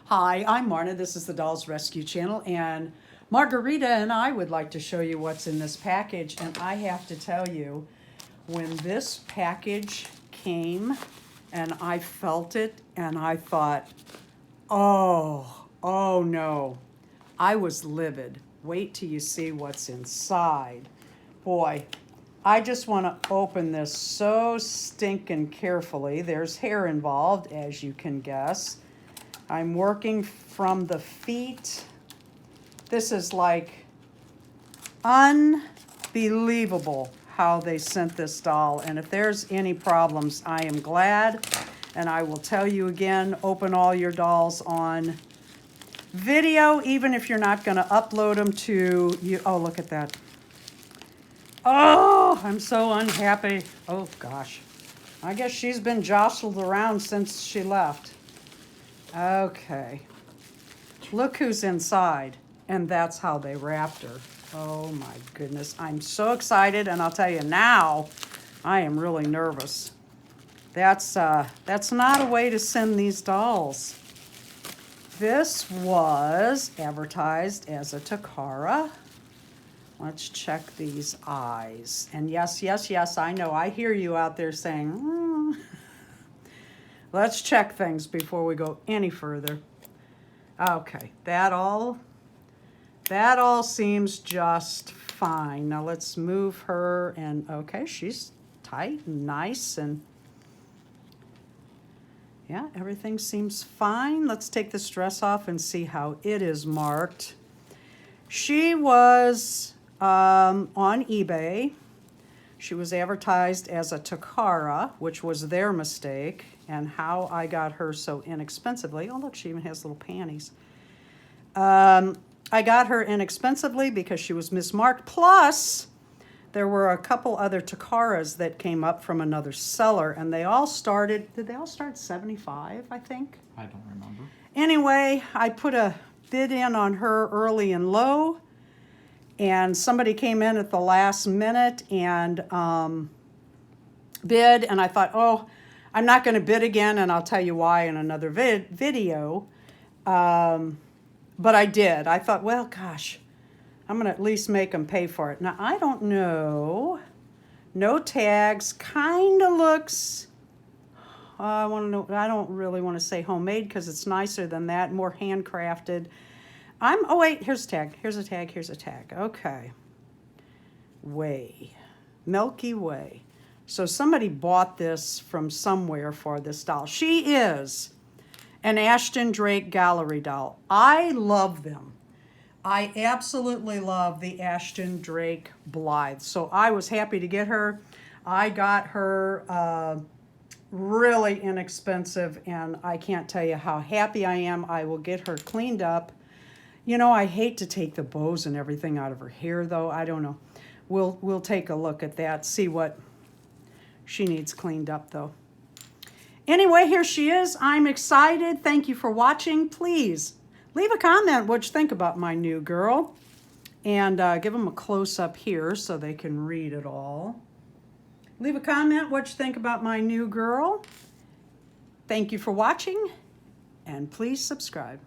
Hi, I'm Marna. This is the Dolls Rescue Channel, and Margarita and I would like to show you what's in this package. And I have to tell you, when this package came and I felt it and I thought, oh no, I was livid. Wait till you see what's inside. Boy, I just want to open this so stinking carefully. There's hair involved, as you can guess. I'm working from the feet. This is like unbelievable how they sent this doll. And if there's any problems, I am glad. And I will tell you again, open all your dolls on video, even if you're not going to upload them to you. Oh, look at that. Oh, I'm so unhappy. Oh, gosh. I guess she's been jostled around since she left. Okay. Look who's inside. And that's how they wrapped her. Oh, my goodness. I'm so excited, and I'll tell you now, I am really nervous. That's not a way to send these dolls. This was advertised as a Takara. Let's check these eyes. And yes, I know. I hear you out there saying, Let's check things before we go any further. Okay, that all seems just fine. Now let's move her, and okay, she's tight and nice, and yeah, everything seems fine. Let's take this dress off and see how it is marked. She was on eBay. She was advertised as a Takara, which was their mistake, and how I got her so inexpensively. Oh, look, she even has little panties. I got her inexpensively because she was mismarked. Plus, there were a couple other Takaras that came up from another seller, and they all started, did they all start 75, I think? I don't remember. Anyway, I put a bid in on her early and low, and somebody came in at the last minute and bid, and I thought, oh, I'm not going to bid again, and I'll tell you why in another video. But I did. I thought, well, gosh, I'm going to at least make them pay for it. Now, I don't know. No tags. Kind of looks, I don't really want to say homemade because it's nicer than that, more handcrafted. Oh, wait, here's a tag. Here's a tag. Here's a tag. Okay. Way. Milky Way. So somebody bought this from somewhere for this doll. She is an Ashton Drake gallery doll. I love them. I absolutely love the Ashton Drake Blythe. So I was happy to get her. I got her really inexpensive, and I can't tell you how happy I am. I will get her cleaned up. You know, I hate to take the bows and everything out of her hair, though. I don't know. We'll take a look at that, see what she needs cleaned up, though. Anyway, here she is. I'm excited. Thank you for watching. Please leave a comment what you think about my new girl, and give them a close-up here so they can read it all. Leave a comment what you think about my new girl. Thank you for watching, and please subscribe.